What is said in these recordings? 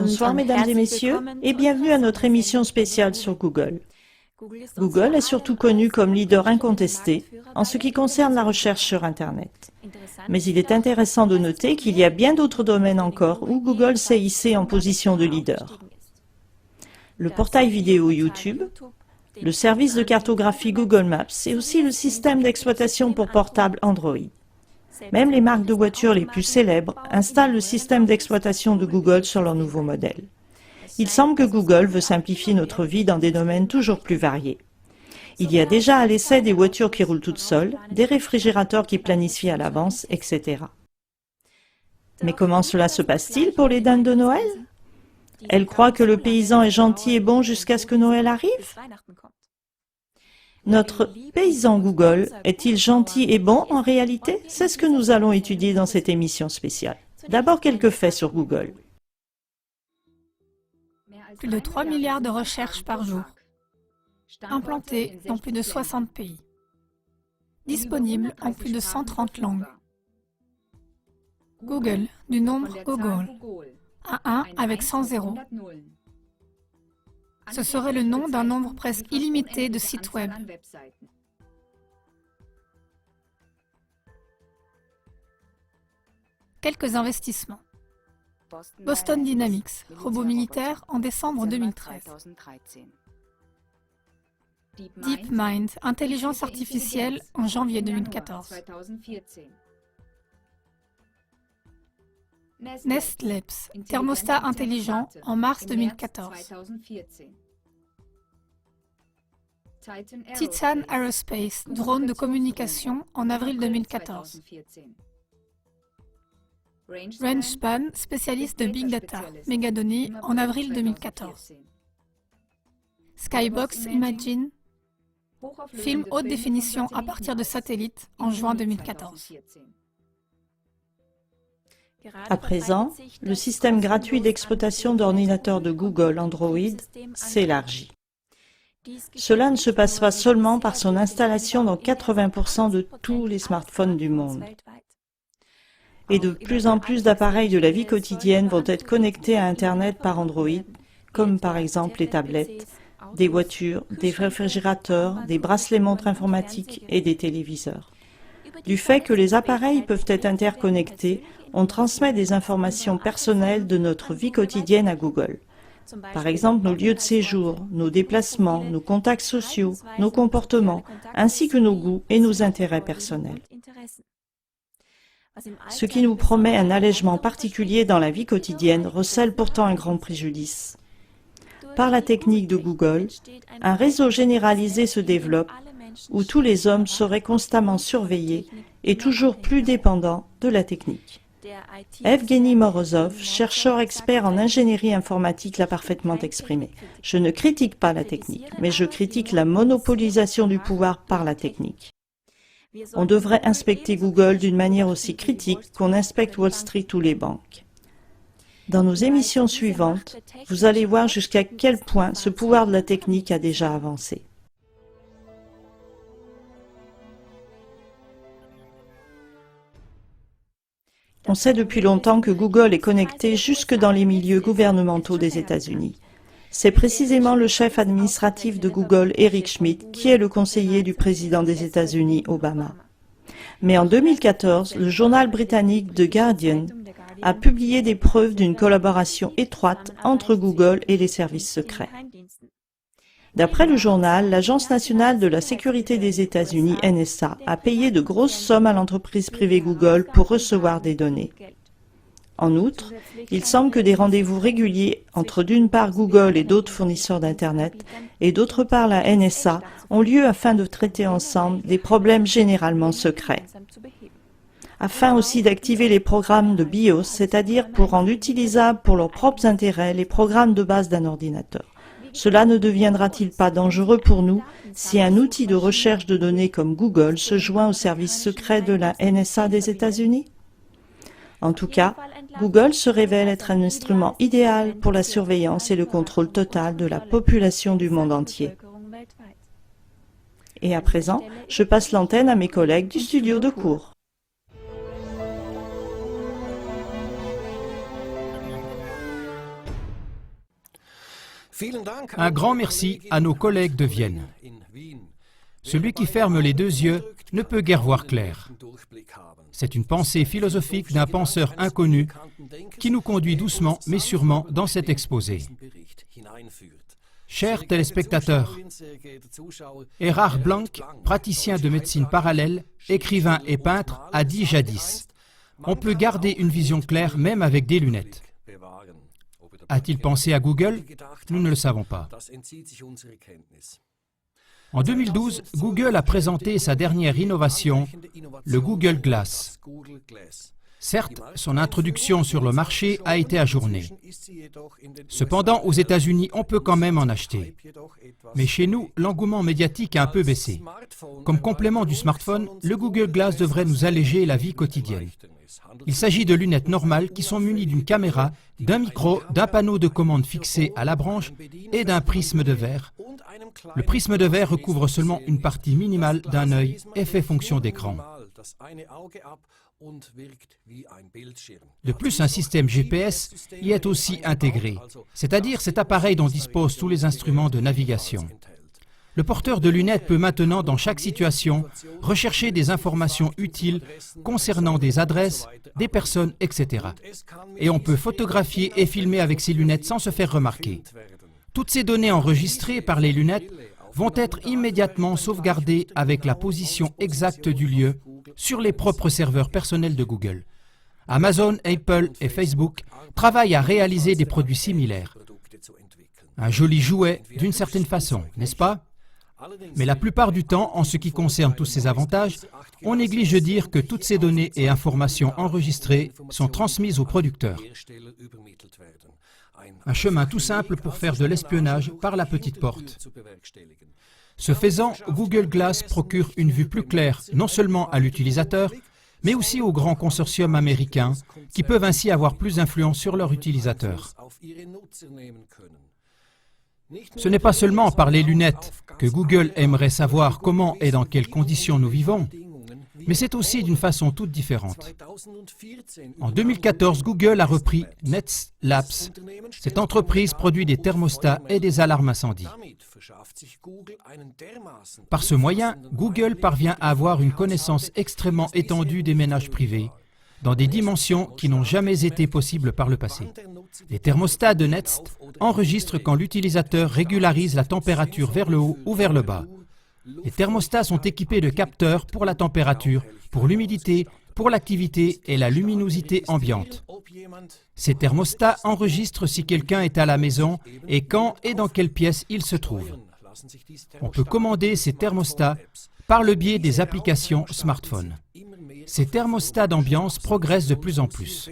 Bonsoir mesdames et messieurs et bienvenue à notre émission spéciale sur Google. Google est surtout connu comme leader incontesté en ce qui concerne la recherche sur Internet. Mais il est intéressant de noter qu'il y a bien d'autres domaines encore où Google s'est hissé en position de leader. Le portail vidéo YouTube, le service de cartographie Google Maps et aussi le système d'exploitation pour portable Android. Même les marques de voitures les plus célèbres installent le système d'exploitation de Google sur leur nouveau modèle. Il semble que Google veut simplifier notre vie dans des domaines toujours plus variés. Il y a déjà à l'essai des voitures qui roulent toutes seules, des réfrigérateurs qui planifient à l'avance, etc. Mais comment cela se passe-t-il pour les dindes de Noël? Elles croient que le paysan est gentil et bon jusqu'à ce que Noël arrive? Notre paysan Google est-il gentil et bon en réalité? C'est ce que nous allons étudier dans cette émission spéciale. D'abord quelques faits sur Google. Plus de 3 milliards de recherches par jour, implantées dans plus de 60 pays, disponibles en plus de 130 langues. Google, du nombre Google, un 1 avec 100 zéros. Ce serait le nom d'un nombre presque illimité de sites web. Quelques investissements. Boston Dynamics, robot militaire en décembre 2013. DeepMind, intelligence artificielle en janvier 2014. Nest Labs, thermostat intelligent en mars 2014. Titan Aerospace, drone de communication en avril 2014. Rangespan, spécialiste de Big Data, mégadonnées en avril 2014. Skybox Imagine, film haute définition à partir de satellites en juin 2014. À présent, le système gratuit d'exploitation d'ordinateurs de Google Android s'élargit. Cela ne se passe pas seulement par son installation dans 80% de tous les smartphones du monde. Et de plus en plus d'appareils de la vie quotidienne vont être connectés à Internet par Android, comme par exemple les tablettes, des voitures, des réfrigérateurs, des bracelets montres informatiques et des téléviseurs. Du fait que les appareils peuvent être interconnectés, on transmet des informations personnelles de notre vie quotidienne à Google. Par exemple, nos lieux de séjour, nos déplacements, nos contacts sociaux, nos comportements, ainsi que nos goûts et nos intérêts personnels. Ce qui nous promet un allègement particulier dans la vie quotidienne recèle pourtant un grand préjudice. Par la technique de Google, un réseau généralisé se développe où tous les hommes seraient constamment surveillés et toujours plus dépendants de la technique. Evgeny Morozov, chercheur expert en ingénierie informatique, l'a parfaitement exprimé. Je ne critique pas la technique, mais je critique la monopolisation du pouvoir par la technique. On devrait inspecter Google d'une manière aussi critique qu'on inspecte Wall Street ou les banques. Dans nos émissions suivantes, vous allez voir jusqu'à quel point ce pouvoir de la technique a déjà avancé. On sait depuis longtemps que Google est connecté jusque dans les milieux gouvernementaux des États-Unis. C'est précisément le chef administratif de Google, Eric Schmidt, qui est le conseiller du président des États-Unis, Obama. Mais en 2014, le journal britannique The Guardian a publié des preuves d'une collaboration étroite entre Google et les services secrets. D'après le journal, l'Agence nationale de la sécurité des États-Unis, NSA, a payé de grosses sommes à l'entreprise privée Google pour recevoir des données. En outre, il semble que des rendez-vous réguliers entre d'une part Google et d'autres fournisseurs d'Internet et d'autre part la NSA ont lieu afin de traiter ensemble des problèmes généralement secrets. Afin aussi d'activer les programmes de BIOS, c'est-à-dire pour rendre utilisables pour leurs propres intérêts les programmes de base d'un ordinateur. Cela ne deviendra-t-il pas dangereux pour nous si un outil de recherche de données comme Google se joint au service secret de la NSA des États-Unis? En tout cas, Google se révèle être un instrument idéal pour la surveillance et le contrôle total de la population du monde entier. Et à présent, je passe l'antenne à mes collègues du studio de cours. Un grand merci à nos collègues de Vienne. Celui qui ferme les deux yeux ne peut guère voir clair. C'est une pensée philosophique d'un penseur inconnu qui nous conduit doucement mais sûrement dans cet exposé. Chers téléspectateurs, Erhard Blank, praticien de médecine parallèle, écrivain et peintre, a dit jadis « On peut garder une vision claire même avec des lunettes ». A-t-il pensé à Google? Nous ne le savons pas. En 2012, Google a présenté sa dernière innovation, le Google Glass. Certes, son introduction sur le marché a été ajournée. Cependant, aux États-Unis, on peut quand même en acheter. Mais chez nous, l'engouement médiatique a un peu baissé. Comme complément du smartphone, le Google Glass devrait nous alléger la vie quotidienne. Il s'agit de lunettes normales qui sont munies d'une caméra, d'un micro, d'un panneau de commande fixé à la branche et d'un prisme de verre. Le prisme de verre recouvre seulement une partie minimale d'un œil et fait fonction d'écran. De plus, un système GPS y est aussi intégré, c'est-à-dire cet appareil dont disposent tous les instruments de navigation. Le porteur de lunettes peut maintenant, dans chaque situation, rechercher des informations utiles concernant des adresses, des personnes, etc. Et on peut photographier et filmer avec ces lunettes sans se faire remarquer. Toutes ces données enregistrées par les lunettes vont être immédiatement sauvegardées avec la position exacte du lieu sur les propres serveurs personnels de Google. Amazon, Apple et Facebook travaillent à réaliser des produits similaires. Un joli jouet d'une certaine façon, n'est-ce pas? Mais la plupart du temps, en ce qui concerne tous ces avantages, on néglige de dire que toutes ces données et informations enregistrées sont transmises au producteur. Un chemin tout simple pour faire de l'espionnage par la petite porte. Ce faisant, Google Glass procure une vue plus claire non seulement à l'utilisateur, mais aussi aux grands consortiums américains qui peuvent ainsi avoir plus d'influence sur leurs utilisateurs. Ce n'est pas seulement par les lunettes que Google aimerait savoir comment et dans quelles conditions nous vivons, mais c'est aussi d'une façon toute différente. En 2014, Google a repris Nest Labs. Cette entreprise produit des thermostats et des alarmes incendie. Par ce moyen, Google parvient à avoir une connaissance extrêmement étendue des ménages privés, dans des dimensions qui n'ont jamais été possibles par le passé. Les thermostats de Nest enregistrent quand l'utilisateur régularise la température vers le haut ou vers le bas. Les thermostats sont équipés de capteurs pour la température, pour l'humidité, pour l'activité et la luminosité ambiante. Ces thermostats enregistrent si quelqu'un est à la maison et quand et dans quelle pièce il se trouve. On peut commander ces thermostats par le biais des applications smartphone. Ces thermostats d'ambiance progressent de plus en plus.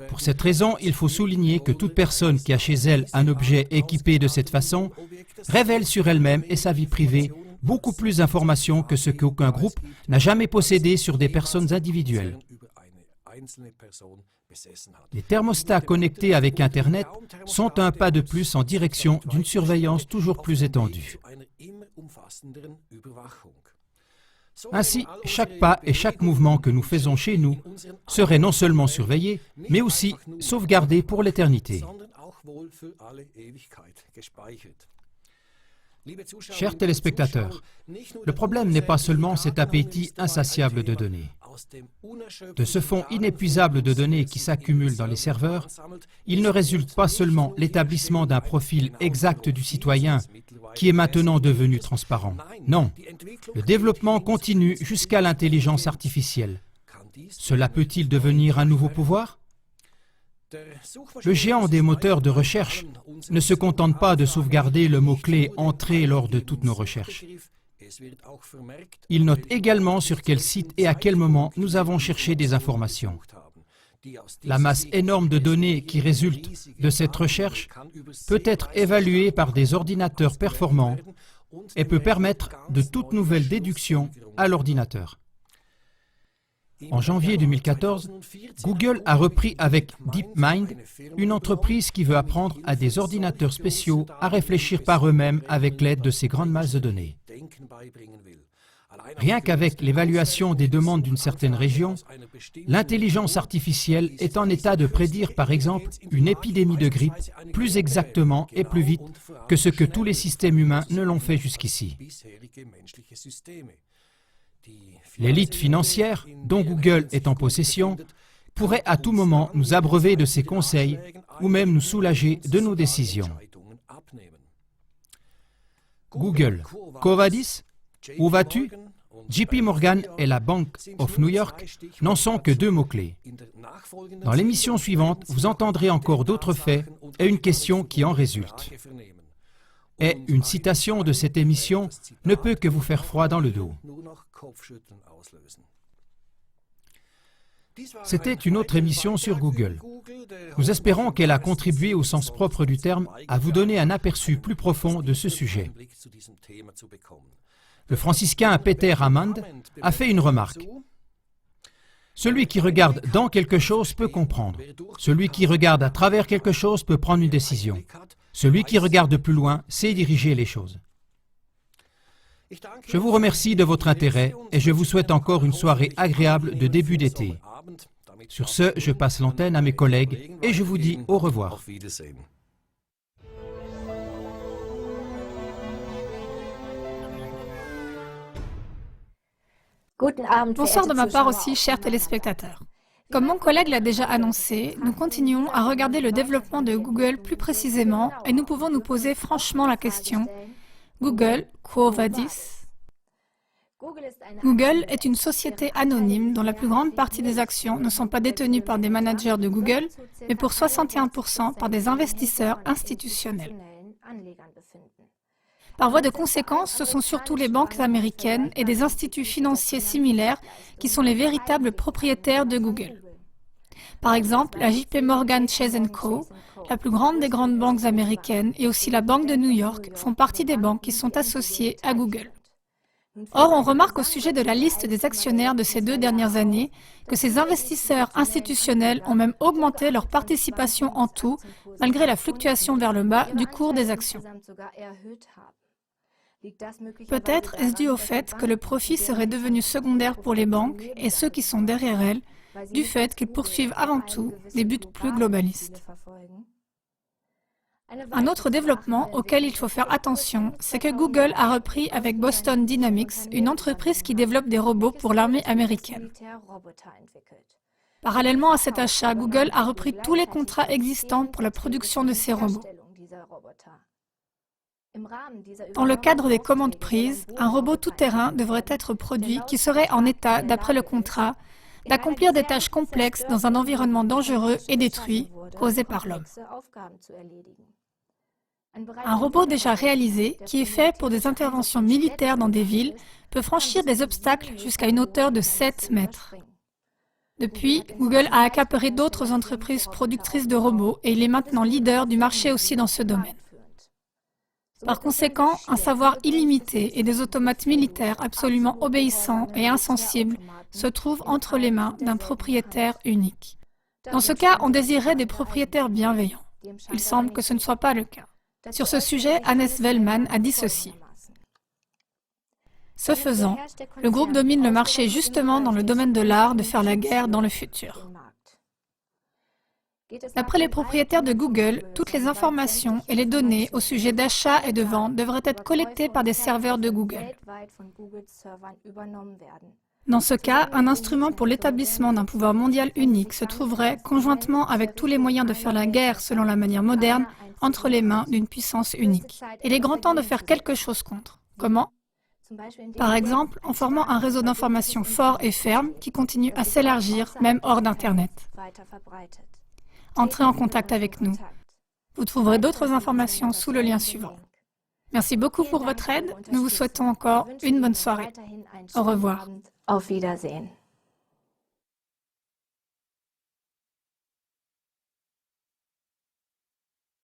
Pour cette raison, il faut souligner que toute personne qui a chez elle un objet équipé de cette façon révèle sur elle-même et sa vie privée beaucoup plus d'informations que ce qu'aucun groupe n'a jamais possédé sur des personnes individuelles. Les thermostats connectés avec Internet sont un pas de plus en direction d'une surveillance toujours plus étendue. Ainsi, chaque pas et chaque mouvement que nous faisons chez nous serait non seulement surveillé, mais aussi sauvegardé pour l'éternité. Chers téléspectateurs, le problème n'est pas seulement cet appétit insatiable de données. De ce fonds inépuisable de données qui s'accumulent dans les serveurs, il ne résulte pas seulement l'établissement d'un profil exact du citoyen qui est maintenant devenu transparent. Non, le développement continue jusqu'à l'intelligence artificielle. Cela peut-il devenir un nouveau pouvoir? Le géant des moteurs de recherche ne se contente pas de sauvegarder le mot-clé entré lors de toutes nos recherches. Il note également sur quel site et à quel moment nous avons cherché des informations. La masse énorme de données qui résulte de cette recherche peut être évaluée par des ordinateurs performants et peut permettre de toutes nouvelles déductions à l'ordinateur. En janvier 2014, Google a repris avec DeepMind une entreprise qui veut apprendre à des ordinateurs spéciaux à réfléchir par eux-mêmes avec l'aide de ces grandes masses de données. Rien qu'avec l'évaluation des demandes d'une certaine région, l'intelligence artificielle est en état de prédire, par exemple, une épidémie de grippe plus exactement et plus vite que ce que tous les systèmes humains ne l'ont fait jusqu'ici. L'élite financière, dont Google est en possession, pourrait à tout moment nous abreuver de ses conseils ou même nous soulager de nos décisions. Google, Quo Vadis? Où vas-tu? JP Morgan et la Bank of New York n'en sont que deux mots-clés. Dans l'émission suivante, vous entendrez encore d'autres faits et une question qui en résulte. Et une citation de cette émission ne peut que vous faire froid dans le dos. C'était une autre émission sur Google. Nous espérons qu'elle a contribué au sens propre du terme à vous donner un aperçu plus profond de ce sujet. Le franciscain Peter Hammond a fait une remarque. Celui qui regarde dans quelque chose peut comprendre. Celui qui regarde à travers quelque chose peut prendre une décision. Celui qui regarde plus loin sait diriger les choses. Je vous remercie de votre intérêt et je vous souhaite encore une soirée agréable de début d'été. Sur ce, je passe l'antenne à mes collègues et je vous dis au revoir. Bonsoir de ma part aussi, chers téléspectateurs. Comme mon collègue l'a déjà annoncé, nous continuons à regarder le développement de Google plus précisément et nous pouvons nous poser franchement la question « Google, Quo Vadis ?» Google est une société anonyme dont la plus grande partie des actions ne sont pas détenues par des managers de Google, mais pour 61% par des investisseurs institutionnels. Par voie de conséquence, ce sont surtout les banques américaines et des instituts financiers similaires qui sont les véritables propriétaires de Google. Par exemple, la JP Morgan Chase & Co., la plus grande des grandes banques américaines, et aussi la Banque de New York font partie des banques qui sont associées à Google. Or, on remarque au sujet de la liste des actionnaires de ces 2 dernières années que ces investisseurs institutionnels ont même augmenté leur participation en tout, malgré la fluctuation vers le bas du cours des actions. Peut-être est-ce dû au fait que le profit serait devenu secondaire pour les banques et ceux qui sont derrière elles, du fait qu'ils poursuivent avant tout des buts plus globalistes. Un autre développement auquel il faut faire attention, c'est que Google a repris avec Boston Dynamics, une entreprise qui développe des robots pour l'armée américaine. Parallèlement à cet achat, Google a repris tous les contrats existants pour la production de ces robots. Dans le cadre des commandes prises, un robot tout-terrain devrait être produit qui serait en état, d'après le contrat, d'accomplir des tâches complexes dans un environnement dangereux et détruit, causé par l'homme. Un robot déjà réalisé, qui est fait pour des interventions militaires dans des villes, peut franchir des obstacles jusqu'à une hauteur de 7 mètres. Depuis, Google a accaparé d'autres entreprises productrices de robots et il est maintenant leader du marché aussi dans ce domaine. Par conséquent, un savoir illimité et des automates militaires absolument obéissants et insensibles se trouvent entre les mains d'un propriétaire unique. Dans ce cas, on désirait des propriétaires bienveillants. Il semble que ce ne soit pas le cas. Sur ce sujet, Hannes Wellmann a dit ceci. Ce faisant, le groupe domine le marché justement dans le domaine de l'art de faire la guerre dans le futur. D'après les propriétaires de Google, toutes les informations et les données au sujet d'achat et de vente devraient être collectées par des serveurs de Google. Dans ce cas, un instrument pour l'établissement d'un pouvoir mondial unique se trouverait, conjointement avec tous les moyens de faire la guerre selon la manière moderne, entre les mains d'une puissance unique. Il est grand temps de faire quelque chose contre. Comment? Par exemple, en formant un réseau d'information fort et ferme qui continue à s'élargir, même hors d'Internet. Entrez en contact avec nous. Vous trouverez d'autres informations sous le lien suivant. Merci beaucoup pour votre aide. Nous vous souhaitons encore une bonne soirée. Au revoir. Auf Wiedersehen.